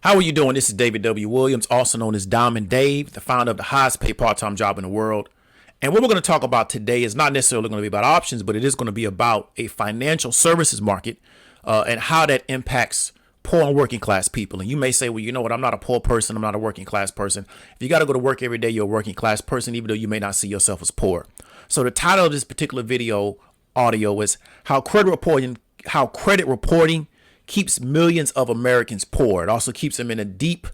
How are you doing? This is David W. Williams, also known as Diamond Dave, the founder of the highest paid part-time job in the world. And what we're going to talk about today is not necessarily going to be about options, but it is going to be about a financial services market and how that impacts poor and working class people. And you may say, well, you know what? I'm not a poor person. I'm not a working class person. If you got to go to work every day, you're a working class person, even though you may not see yourself as poor. So the title of this particular video audio is how credit reporting keeps millions of Americans poor. It also keeps them in a deep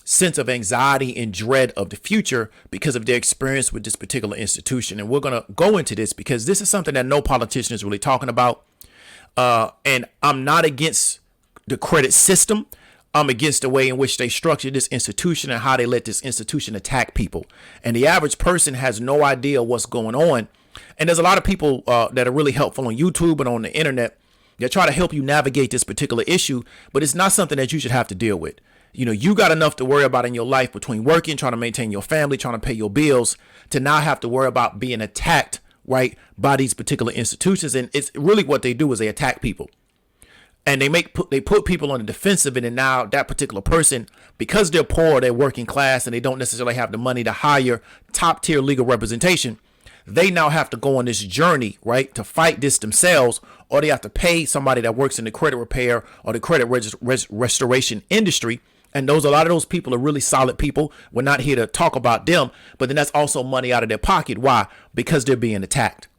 sense of anxiety and dread of the future because of their experience with this particular institution. And we're going to go into this because this is something that no politician is really talking about. And I'm not against the credit system. I'm against the way in which they structure this institution and how they let this institution attack people. And the average person has no idea what's going on. And there's a lot of people that are really helpful on YouTube and on the internet. They try to help you navigate this particular issue, but it's not something that you should have to deal with. You know, you got enough to worry about in your life between working, trying to maintain your family, trying to pay your bills, to now have to worry about being attacked, right, by these particular institutions. And it's really what they do is they attack people. And they put people on the defensive. And then now that particular person, because they're poor, they're working class, and they don't necessarily have the money to hire top tier legal representation, they now have to go on this journey, right, to fight this themselves, or they have to pay somebody that works in the credit repair or the credit restoration industry. And a lot of those people are really solid people. We're not here to talk about them, but then that's also money out of their pocket. Why? Because they're being attacked.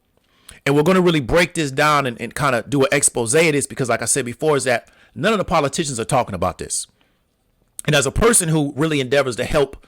And we're going to really break this down and kind of do an expose of this because, like I said before, is that none of the politicians are talking about this. And as a person who really endeavors to help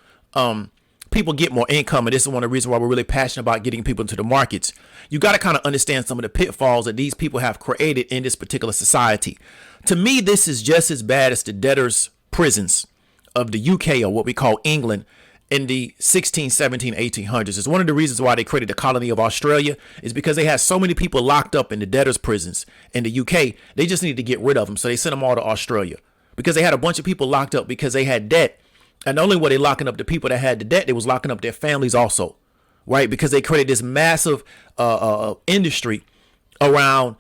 people get more income, and this is one of the reasons why we're really passionate about getting people into the markets, you got to kind of understand some of the pitfalls that these people have created in this particular society. To me, this is just as bad as the debtors' prisons of the UK, or what we call England, in the 16, 17, 1800s. It's one of the reasons why they created the colony of Australia, is because they had so many people locked up in the debtors' prisons in the UK. They just needed to get rid of them. So they sent them all to Australia because they had a bunch of people locked up because they had debt. And not only were they locking up the people that had the debt, they was locking up their families also, right? Because they created this massive industry around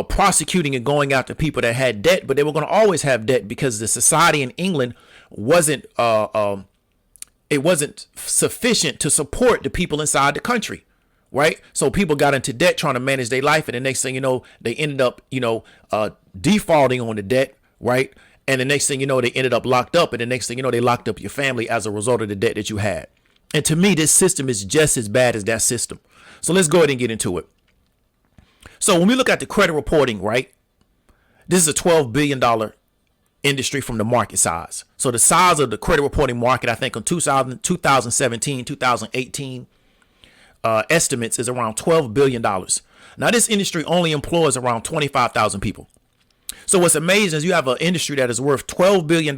prosecuting and going after people that had debt, but they were going to always have debt because the society in England wasn't sufficient to support the people inside the country, right? So people got into debt trying to manage their life, and the next thing you know, they ended up, defaulting on the debt, right? And the next thing you know, they ended up locked up. And the next thing you know, they locked up your family as a result of the debt that you had. And to me, this system is just as bad as that system. So let's go ahead and get into it. So when we look at the credit reporting, right, this is a $12 billion industry from the market size. So the size of the credit reporting market, I think in 2017, 2018 estimates is around $12 billion. Now, this industry only employs around 25,000 people. So what's amazing is you have an industry that is worth $12 billion,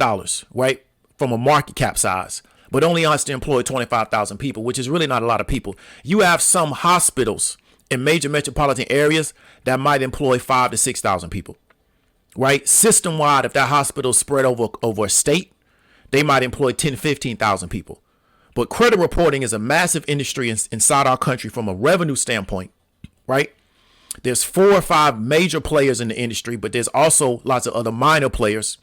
right, from a market cap size, but only has to employ 25,000 people, which is really not a lot of people. You have some hospitals in major metropolitan areas that might employ 5,000 to 6,000 people, right? System wide, if that hospital is spread over a state, they might employ 10,000 to 15,000 people. But credit reporting is a massive industry inside our country from a revenue standpoint, right? There's 4 or 5 major players in the industry, but there's also lots of other minor players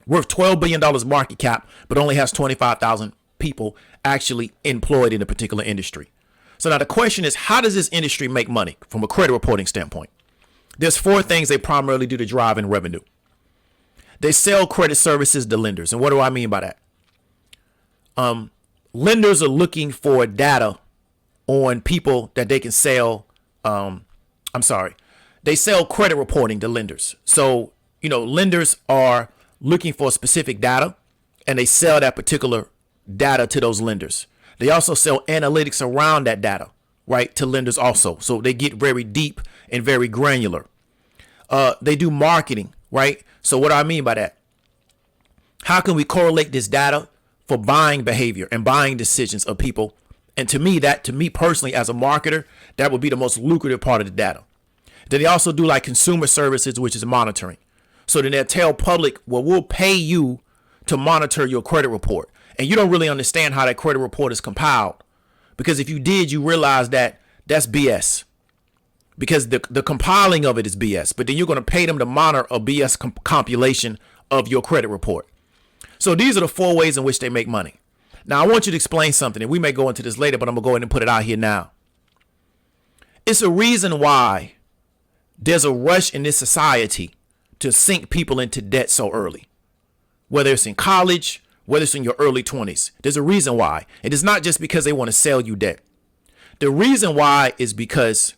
worth $12 billion market cap, but only has 25,000 people actually employed in a particular industry. So now the question is, how does this industry make money from a credit reporting standpoint? There's 4 things they primarily do to drive in revenue. They sell credit services to lenders. And what do I mean by that? Lenders are looking for data on people that they can sell. They sell credit reporting to lenders. So, lenders are looking for specific data, and they sell that particular data to those lenders. They also sell analytics around that data, right, to lenders also. So they get very deep and very granular. They do marketing, right? So what do I mean by that? How can we correlate this data for buying behavior and buying decisions of people? And to me personally, as a marketer, that would be the most lucrative part of the data. Then they also do like consumer services, which is monitoring. So then they'll tell public, well, we'll pay you to monitor your credit report. And you don't really understand how that credit report is compiled. Because if you did, you realize that that's BS. Because the compiling of it is BS. But then you're going to pay them to monitor a BS compilation of your credit report. So these are the 4 ways in which they make money. Now, I want you to explain something, and we may go into this later, but I'm going to go ahead and put it out here now. It's a reason why there's a rush in this society to sink people into debt so early. Whether it's in college, whether it's in your early 20s, there's a reason why. It is not just because they want to sell you debt. The reason why is because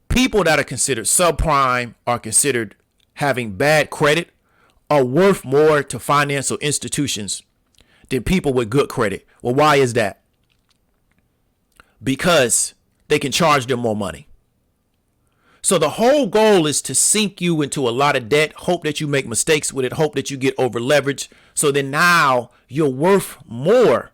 people that are considered subprime, are considered having bad credit, are worth more to financial institutions than people with good credit. Well, why is that? Because they can charge them more money. So the whole goal is to sink you into a lot of debt, hope that you make mistakes with it, hope that you get over leveraged. So then now you're worth more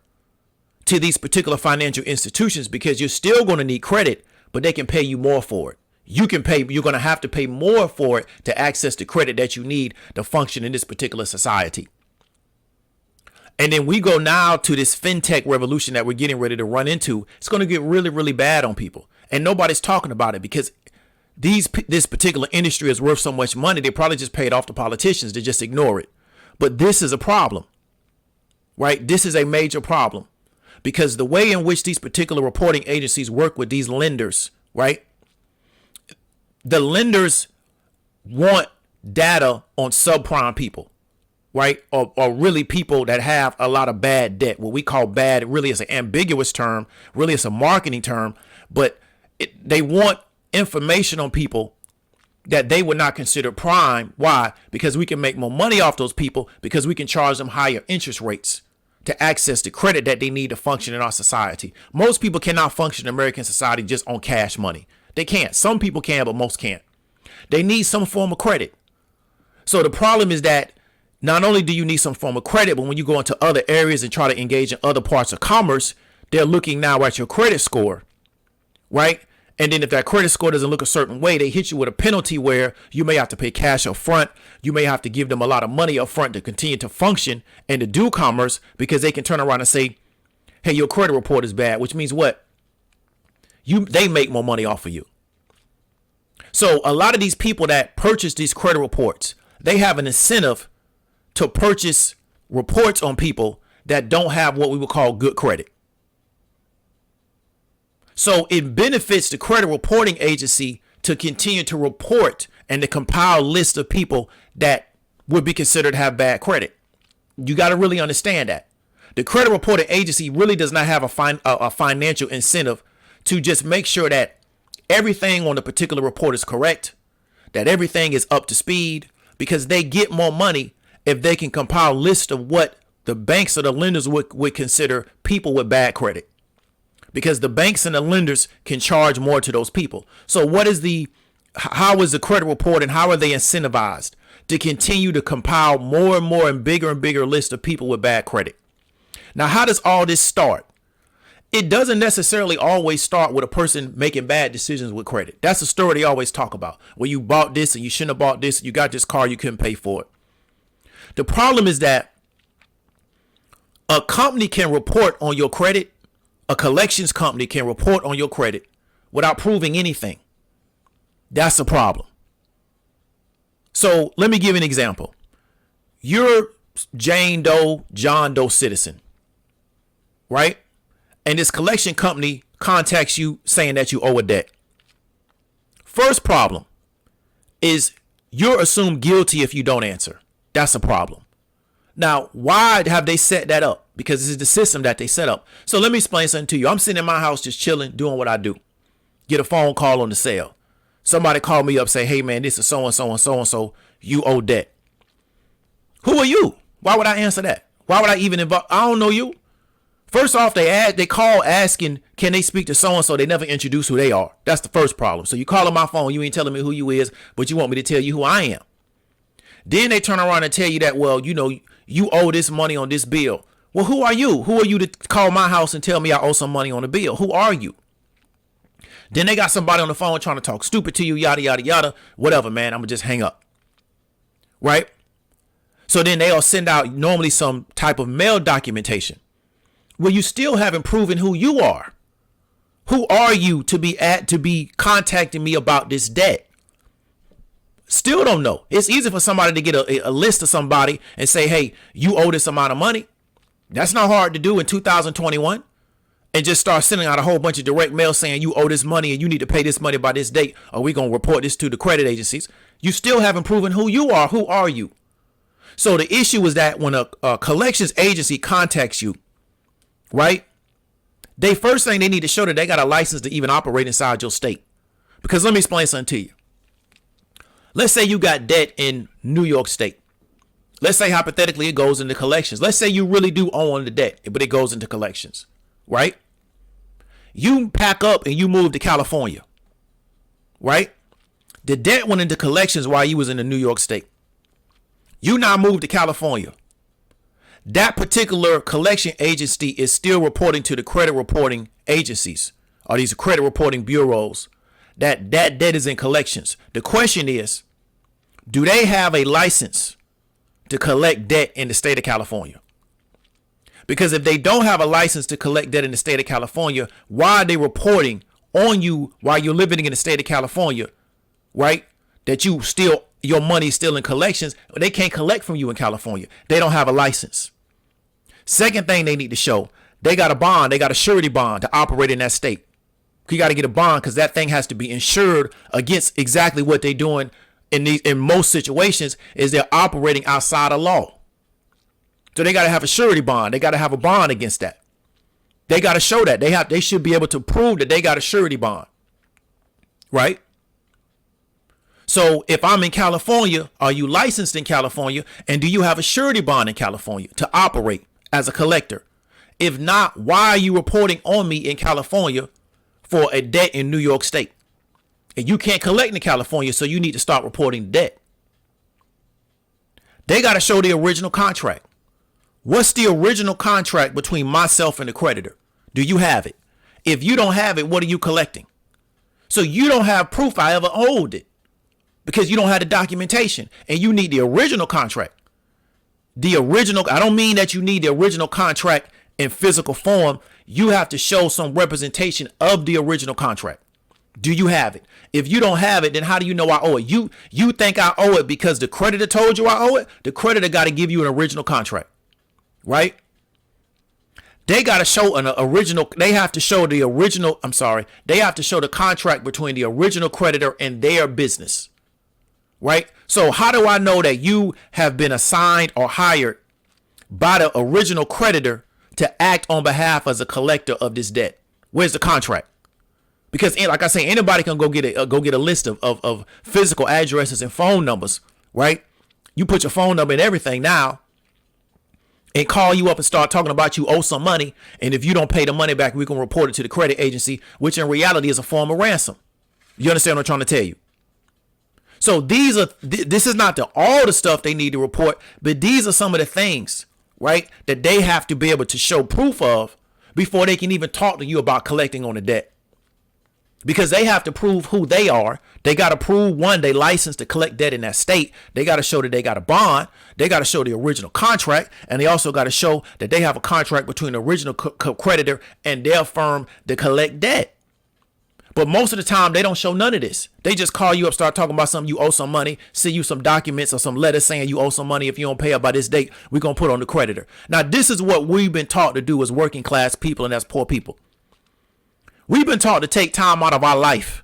to these particular financial institutions because you're still going to need credit, but they can pay you more for it. You're going to have to pay more for it to access the credit that you need to function in this particular society. And then we go now to this fintech revolution that we're getting ready to run into. It's going to get really, really bad on people. And nobody's talking about it because this particular industry is worth so much money. They probably just paid off the politicians to just ignore it. But this is a problem, right? This is a major problem because the way in which these particular reporting agencies work with these lenders, right? The lenders want data on subprime people, right? Or really people that have a lot of bad debt. What we call bad really is an ambiguous term. Really, it's a marketing term. But they want information on people that they would not consider prime. Why? Because we can make more money off those people because we can charge them higher interest rates to access the credit that they need to function in our society. Most people cannot function in American society just on cash money. They can't. Some people can, but most can't. They need some form of credit. So the problem is that not only do you need some form of credit, but when you go into other areas and try to engage in other parts of commerce, they're looking now at your credit score, right? And then if that credit score doesn't look a certain way, they hit you with a penalty where you may have to pay cash up front. You may have to give them a lot of money up front to continue to function and to do commerce because they can turn around and say, hey, your credit report is bad, which means what? They make more money off of you. So a lot of these people that purchase these credit reports, they have an incentive to purchase reports on people that don't have what we would call good credit. So it benefits the credit reporting agency to continue to report and to compile lists of people that would be considered to have bad credit. You got to really understand that. The credit reporting agency really does not have a financial incentive to just make sure that everything on the particular report is correct, that everything is up to speed, because they get more money if they can compile a list of what the banks or the lenders would consider people with bad credit. Because the banks and the lenders can charge more to those people. So how is the credit report and how are they incentivized to continue to compile more and bigger list of people with bad credit? Now, how does all this start? It doesn't necessarily always start with a person making bad decisions with credit. That's the story they always talk about. Well, you bought this and you shouldn't have bought this. You got this car, you couldn't pay for it. The problem is that a company can report on your credit. A collections company can report on your credit without proving anything. That's a problem. So let me give you an example. You're Jane Doe, John Doe citizen, right? And this collection company contacts you saying that you owe a debt. First problem is you're assumed guilty if you don't answer. That's a problem. Now, why have they set that up? Because this is the system that they set up. So let me explain something to you. I'm sitting in my house just chilling, doing what I do. Get a phone call on the cell. Somebody call me up, say, hey, man, this is so-and-so and so-and-so. You owe debt. Who are you? Why would I answer that? Why would I even involve? I don't know you. First off, they call asking, can they speak to so-and-so? They never introduce who they are. That's the first problem. So you call on my phone, you ain't telling me who you is, but you want me to tell you who I am. Then they turn around and tell you that, well, you know, you owe this money on this bill. Well, who are you? Who are you to call my house and tell me I owe some money on the bill? Who are you? Then they got somebody on the phone trying to talk stupid to you, yada, yada, yada. Whatever, man. I'm going to just hang up. Right? So then they'll send out normally some type of mail documentation. Well, you still haven't proven who you are. Who are you to be contacting me about this debt? still don't know. It's easy for somebody to get a list of somebody and say, hey, you owe this amount of money. That's not hard to do in 2021. And just start sending out a whole bunch of direct mail saying you owe this money and you need to pay this money by this date, or we're going to report this to the credit agencies. You still haven't proven who you are. Who are you? So the issue is that when a collections agency contacts you, right, they first thing they need to show that they got a license to even operate inside your state. Because let me explain something to you. Let's say you got debt in New York State. Let's say hypothetically it goes into collections. Let's say you really do own the debt, but it goes into collections, right? You pack up and you move to California, right? The debt went into collections while you was in the New York State. You now moved to California. That particular collection agency is still reporting to the credit reporting agencies, or these credit reporting bureaus, that debt is in collections. The question is, do they have a license to collect debt in the state of California? Because if they don't have a license to collect debt in the state of California, why are they reporting on you while you're living in the state of California, right? That your money is still in collections. They can't collect from you in California. They don't have a license. Second thing they need to show, they got a bond. They got a surety bond to operate in that state. You got to get a bond because that thing has to be insured against exactly what they're doing in most situations is they're operating outside of law. So they got to have a surety bond. They got to have a bond against that. They got to show that they should be able to prove that they got a surety bond. Right? So if I'm in California, are you licensed in California? And do you have a surety bond in California to operate as a collector? If not, why are you reporting on me in California for a debt in New York State? And you can't collect in California, so you need to start reporting debt. They got to show the original contract. What's the original contract between myself and the creditor? Do you have it? If you don't have it, what are you collecting? So you don't have proof I ever owed it because you don't have the documentation, and you need the original contract. The original, I don't mean that you need the original contract in physical form. You have to show some representation of the original contract. Do you have it? If you don't have it, then how do you know I owe it? You think I owe it because the creditor told you I owe it? The creditor got to give you an original contract, right? They got to show an original. They have to show the original. They have to show the contract between the original creditor and their business, right? So how do I know that you have been assigned or hired by the original creditor to act on behalf as a collector of this debt? Where's the contract? Because like I say, anybody can go get a list of physical addresses and phone numbers, right? You put your phone number and everything now and call you up and start talking about you owe some money. And if you don't pay the money back, we can report it to the credit agency, which in reality is a form of ransom. You understand what I'm trying to tell you? So this is not all the stuff they need to report, but these are some of the things, right, that they have to be able to show proof of before they can even talk to you about collecting on the debt. Because they have to prove who they are. They got to prove, one, they licensed to collect debt in that state. They got to show that they got a bond. They got to show the original contract. And they also got to show that they have a contract between the original creditor and their firm to collect debt. But most of the time, they don't show none of this. They just call you up, start talking about something, you owe some money, send you some documents or some letters saying you owe some money. If you don't pay up by this date, we're going to put on the creditor. Now, this is what we've been taught to do as working class people, and that's poor people. We've been taught to take time out of our life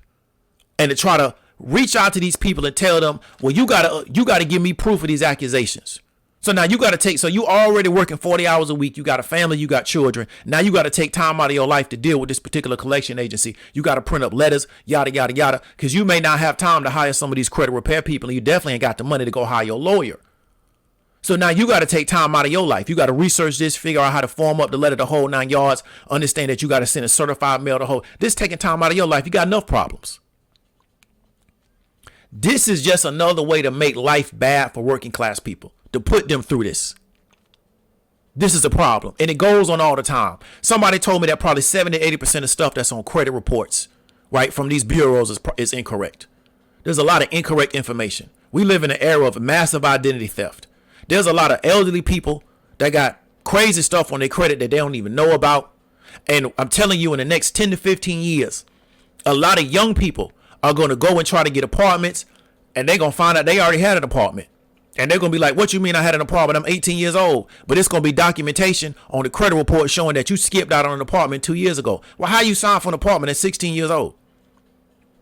and to try to reach out to these people and tell them, well, you gotta give me proof of these accusations. So now so you already working 40 hours a week. You got a family, you got children. Now you got to take time out of your life to deal with this particular collection agency. You got to print up letters, yada, yada, yada, because you may not have time to hire some of these credit repair people, and you definitely ain't got the money to go hire your lawyer. So now you got to take time out of your life. You got to research this, figure out how to form up the letter, the whole 9 yards, understand that you got to send a certified mail to whole. This taking time out of your life. You got enough problems. This is just another way to make life bad for working class people, to put them through this. This is a problem. And it goes on all the time. Somebody told me that probably 70 to 80% of stuff that's on credit reports, right, from these bureaus is incorrect. There's a lot of incorrect information. We live in an era of massive identity theft. There's a lot of elderly people that got crazy stuff on their credit that they don't even know about. And I'm telling you, in the next 10 to 15 years, a lot of young people are going to go and try to get apartments, and they're going to find out they already had an apartment. And they're going to be like, what you mean I had an apartment? I'm 18 years old. But it's going to be documentation on the credit report showing that you skipped out on an apartment 2 years ago. Well, how you signed for an apartment at 16 years old?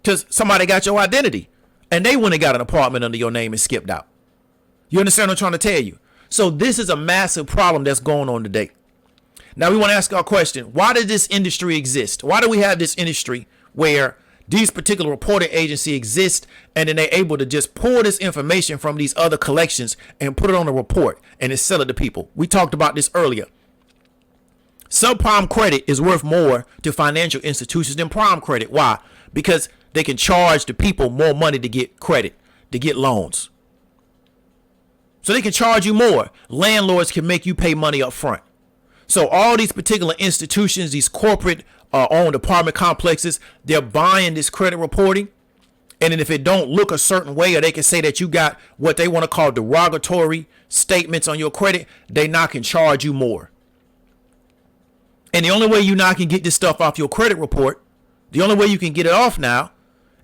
Because somebody got your identity. And they went and got an apartment under your name and skipped out. You understand what I'm trying to tell you? So this is a massive problem that's going on today. Now we want to ask our question. Why did this industry exist? Why do we have this industry where these particular reporting agencies exist and then they're able to just pull this information from these other collections and put it on a report and then sell it to people? We talked about this earlier. Subprime credit is worth more to financial institutions than prime credit. Why? Because they can charge the people more money to get credit, to get loans. So they can charge you more. Landlords can make you pay money up front. So all these particular institutions, these corporate owned apartment complexes, they're buying this credit reporting. And then if it don't look a certain way, or they can say that you got what they want to call derogatory statements on your credit, they now can charge you more. And the only way you now can get this stuff off your credit report, the only way you can get it off now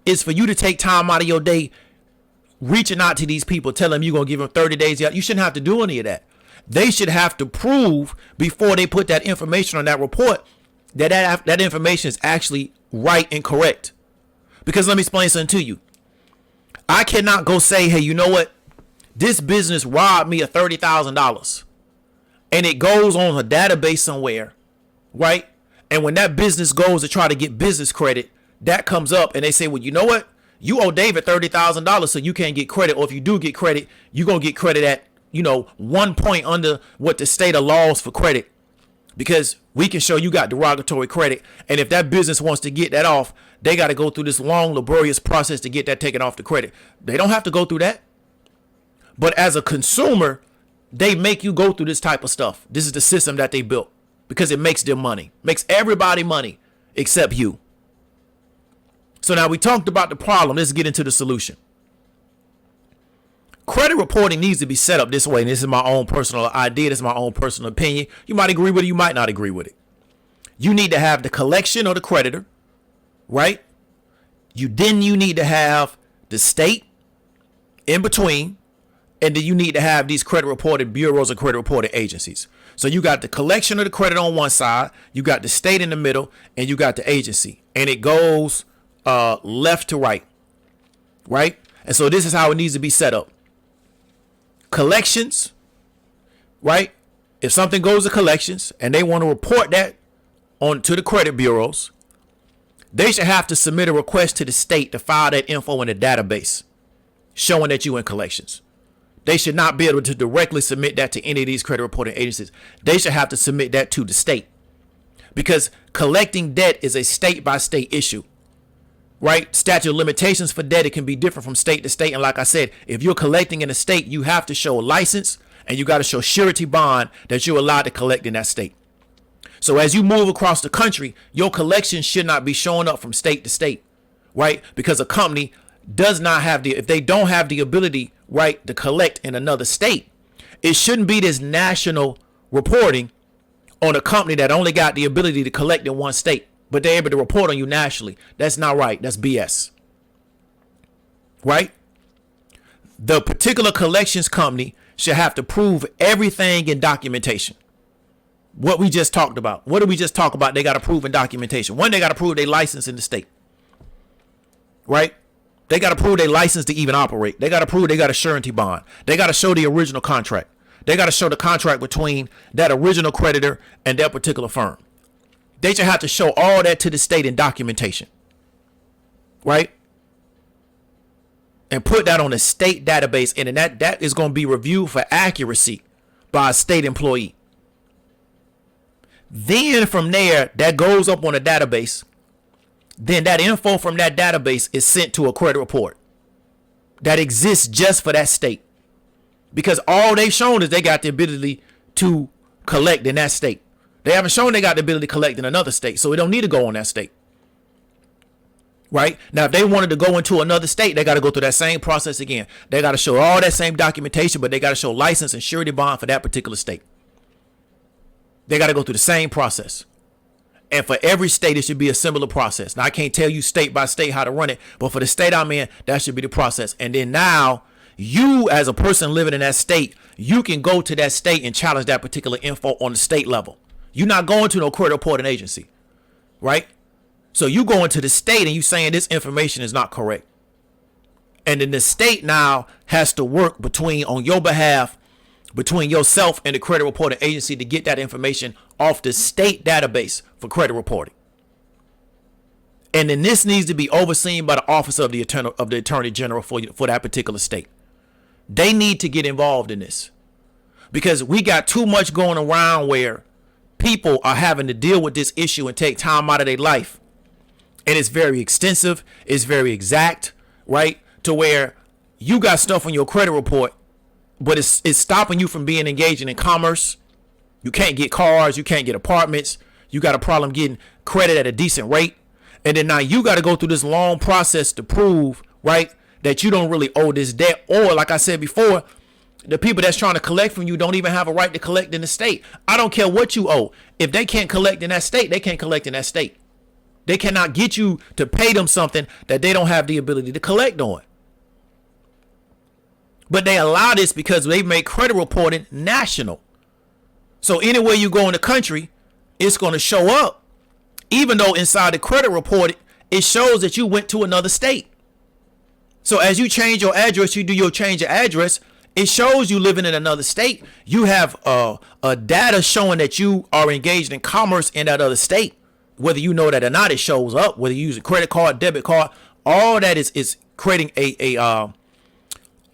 is for you to take time out of your day reaching out to these people, telling them you're going to give them 30 days. You shouldn't have to do any of that. They should have to prove before they put that information on that report that information is actually right and correct. Because let me explain something to you. I cannot go say, hey, you know what? This business robbed me of $30,000. And it goes on a database somewhere, right? And when that business goes to try to get business credit, that comes up and they say, well, you know what? You owe David $30,000, so you can't get credit. Or if you do get credit, you're going to get credit at, 1 point under what the state allows for credit. Because we can show you got derogatory credit. And if that business wants to get that off, they got to go through this long, laborious process to get that taken off the credit. They don't have to go through that. But as a consumer, they make you go through this type of stuff. This is the system that they built because it makes them money, makes everybody money except you. So now we talked about the problem. Let's get into the solution. Credit reporting needs to be set up this way. And this is my own personal idea. This is my own personal opinion. You might agree with it. You might not agree with it. You need to have the collection of the creditor, right? You need to have the state in between. And then you need to have these credit reporting bureaus and credit reporting agencies. So you got the collection of the credit on one side. You got the state in the middle. And you got the agency. And it goes left to right. Right? And so this is how it needs to be set up. Collections, right? If something goes to collections and they want to report that on to the credit bureaus, they should have to submit a request to the state to file that info in a database showing that you in collections. They should not be able to directly submit that to any of these credit reporting agencies. They should have to submit that to the state because collecting debt is a state by state issue. Right? Statute of limitations for debt, it can be different from state to state. And like I said, if you're collecting in a state, you have to show a license and you got to show surety bond that you're allowed to collect in that state. So as you move across the country, your collections should not be showing up from state to state, right? Because a company does not have if they don't have the ability, right, to collect in another state, it shouldn't be this national reporting on a company that only got the ability to collect in one state. But they're able to report on you nationally. That's not right. That's BS. Right? The particular collections company should have to prove everything in documentation. What we just talked about. What did we just talk about? They got to prove in documentation. One, they got to prove they license in the state. Right? They got to prove they license to even operate. They got to prove they got a surety bond. They got to show the original contract. They got to show the contract between that original creditor and that particular firm. They should have to show all that to the state in documentation, right? And put that on a state database. And then that is going to be reviewed for accuracy by a state employee. Then from there, that goes up on a database. Then that info from that database is sent to a credit report that exists just for that state. Because all they've shown is they got the ability to collect in that state. They haven't shown they got the ability to collect in another state, so it don't need to go on that state. Right? Now, if they wanted to go into another state, they got to go through that same process again. They got to show all that same documentation, but they got to show license and surety bond for that particular state. They got to go through the same process. And for every state, it should be a similar process. Now, I can't tell you state by state how to run it, but for the state I'm in, that should be the process. And then now, you as a person living in that state, you can go to that state and challenge that particular info on the state level. You're not going to no credit reporting agency, right? So you go into the state and you saying this information is not correct. And then the state now has to work on your behalf, between yourself and the credit reporting agency to get that information off the state database for credit reporting. And then this needs to be overseen by the office of the attorney general for that particular state. They need to get involved in this because we got too much going around where people are having to deal with this issue and take time out of their life. And it's very extensive. It's very exact, right? To where you got stuff on your credit report, but it's stopping you from being engaged in commerce. You can't get cars. You can't get apartments. You got a problem getting credit at a decent rate. And then now you got to go through this long process to prove, right, that you don't really owe this debt. Or like I said before, the people that's trying to collect from you don't even have a right to collect in the state. I don't care what you owe. If they can't collect in that state, they can't collect in that state. They cannot get you to pay them something that they don't have the ability to collect on. But they allow this because they make credit reporting national. So anywhere you go in the country, it's going to show up. Even though inside the credit report, it shows that you went to another state. So as you change your address, you do your change of address, it shows you living in another state. You have a data showing that you are engaged in commerce in that other state. Whether you know that or not, it shows up. Whether you use a credit card, debit card, all that is creating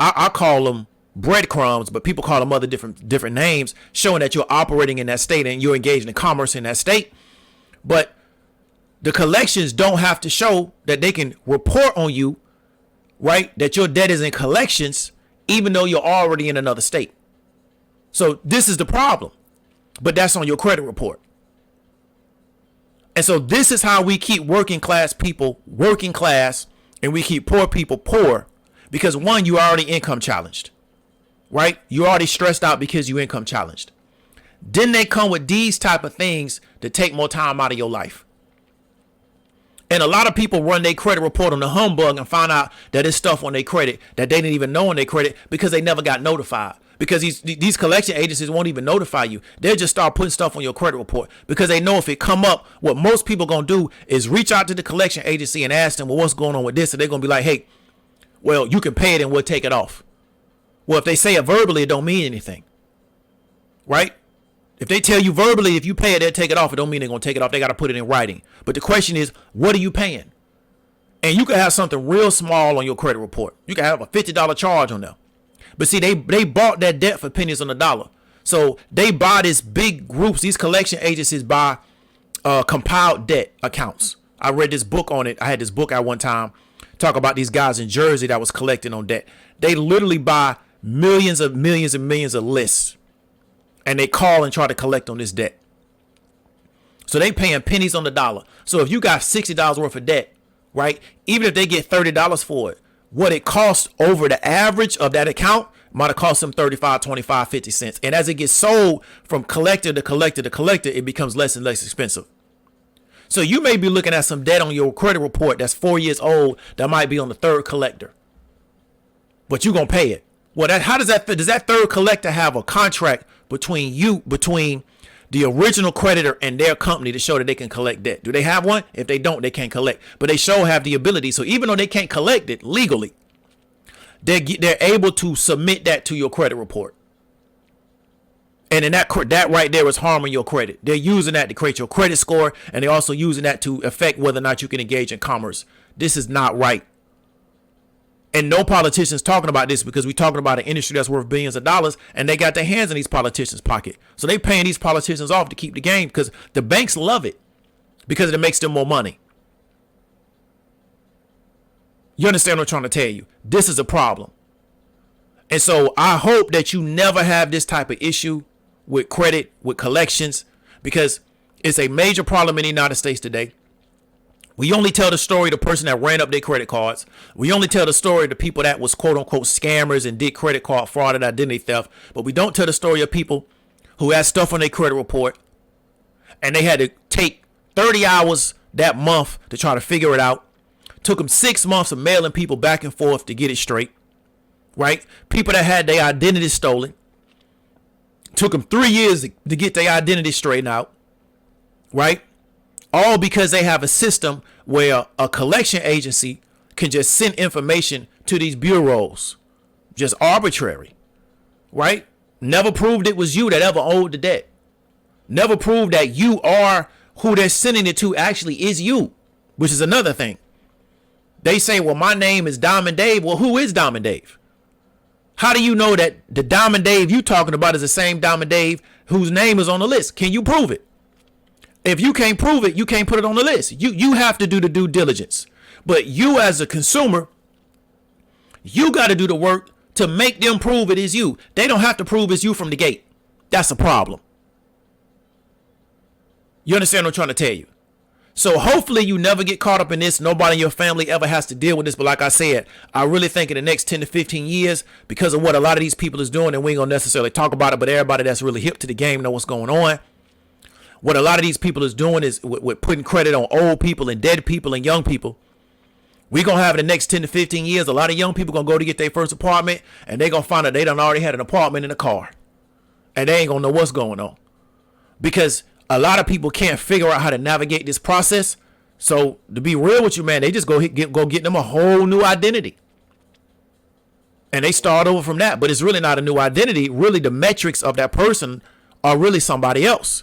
I call them breadcrumbs, but people call them other different names, showing that you're operating in that state and you're engaged in commerce in that state. But the collections don't have to show that they can report on you, right, that your debt is in collections, even though you're already in another state. So this is the problem, but that's on your credit report. And so this is how we keep working class people working class, and we keep poor people poor. Because one, you already income challenged, right? You're already stressed out because you income challenged. Then they come with these type of things to take more time out of your life. And a lot of people run their credit report on the humbug and find out that it's stuff on their credit that they didn't even know on their credit because they never got notified. Because these collection agencies won't even notify you. They'll just start putting stuff on your credit report because they know if it come up, what most people going to do is reach out to the collection agency and ask them, well, what's going on with this? And they're going to be like, hey, well, you can pay it and we'll take it off. Well, if they say it verbally, it don't mean anything, right? If they tell you verbally, if you pay it, they'll take it off. It don't mean they're going to take it off. They got to put it in writing. But the question is, what are you paying? And you can have something real small on your credit report. You can have a $50 charge on there. But see, they bought that debt for pennies on the dollar. So they buy these big groups. These collection agencies buy compiled debt accounts. I read this book on it. I had this book at one time. Talk about these guys in Jersey that was collecting on debt. They literally buy millions and millions of lists, and they call and try to collect on this debt. So they paying pennies on the dollar. So if you got $60 worth of debt, right, even if they get $30 for it, what it costs over the average of that account might have cost them 35, 25, 50 cents. And as it gets sold from collector to collector to collector, it becomes less and less expensive. So you may be looking at some debt on your credit report that's 4 years old that might be on the third collector, but you're going to pay it. Well, how does that fit? Does that third collector have a contract between the original creditor and their company to show that they can collect debt? Do they have one? If they don't, they can't collect, but they sure have the ability. So even though they can't collect it legally, they're able to submit that to your credit report. And then that right there is harming your credit. They're using that to create your credit score, and they're also using that to affect whether or not you can engage in commerce. This is not right. And no politician's talking about this because we're talking about an industry that's worth billions of dollars, and they got their hands in these politicians' pocket. So they paying these politicians off to keep the game because the banks love it because it makes them more money. You understand what I'm trying to tell you? This is a problem. And so I hope that you never have this type of issue with credit, with collections, because it's a major problem in the United States today. We only tell the story of the person that ran up their credit cards. We only tell the story of the people that was quote unquote scammers and did credit card fraud and identity theft. But we don't tell the story of people who had stuff on their credit report and they had to take 30 hours that month to try to figure it out. Took them 6 months of mailing people back and forth to get it straight, right? People that had their identity stolen. Took them 3 years to get their identity straightened out, right? All because they have a system where a collection agency can just send information to these bureaus. Just arbitrary, right? Never proved it was you that ever owed the debt. Never proved that you are who they're sending it to actually is you, which is another thing. They say, well, my name is Diamond Dave. Well, who is Diamond Dave? How do you know that the Diamond Dave you talking about is the same Diamond Dave whose name is on the list? Can you prove it? If you can't prove it, you can't put it on the list. You have to do the due diligence. But you as a consumer, you got to do the work to make them prove it is you. They don't have to prove it's you from the gate. That's a problem. You understand what I'm trying to tell you? So hopefully you never get caught up in this. Nobody in your family ever has to deal with this. But like I said, I really think in the next 10 to 15 years, because of what a lot of these people is doing, and we ain't gonna necessarily talk about it, but everybody that's really hip to the game know what's going on. What a lot of these people is doing is with putting credit on old people and dead people and young people. We gonna have in the next 10 to 15 years, a lot of young people gonna go to get their first apartment, and they gonna find out they done already had an apartment in a car, and they ain't gonna know what's going on, because a lot of people can't figure out how to navigate this process. So to be real with you, man, they just go get them a whole new identity, and they start over from that. But it's really not a new identity. Really, the metrics of that person are really somebody else.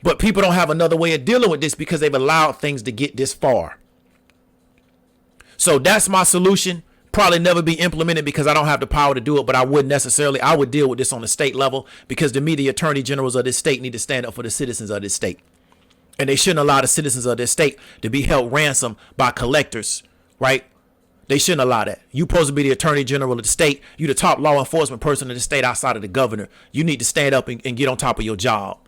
But people don't have another way of dealing with this because they've allowed things to get this far. So that's my solution. Probably never be implemented because I don't have the power to do it, but I would deal with this on the state level, because to me, the attorney generals of this state need to stand up for the citizens of this state. And they shouldn't allow the citizens of this state to be held ransom by collectors, right? They shouldn't allow that. You supposed to be the attorney general of the state. You the top law enforcement person in the state outside of the governor. You need to stand up and get on top of your job.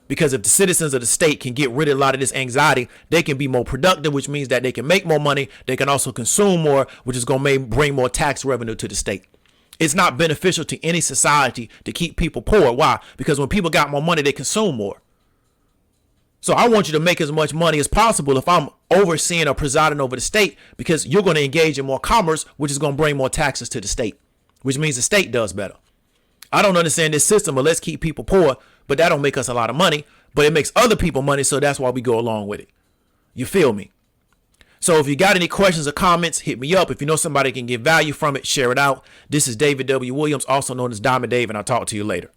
Because if the citizens of the state can get rid of a lot of this anxiety, they can be more productive, which means that they can make more money. They can also consume more, which is going to bring more tax revenue to the state. It's not beneficial to any society to keep people poor. Why? Because when people got more money, they consume more. So I want you to make as much money as possible if I'm overseeing or presiding over the state, because you're going to engage in more commerce, which is going to bring more taxes to the state, which means the state does better. I don't understand this system, but let's keep people poor. But that don't make us a lot of money, but it makes other people money. So that's why we go along with it. You feel me? So if you got any questions or comments, hit me up. If you know somebody can get value from it, share it out. This is David W. Williams, also known as Diamond Dave, and I'll talk to you later.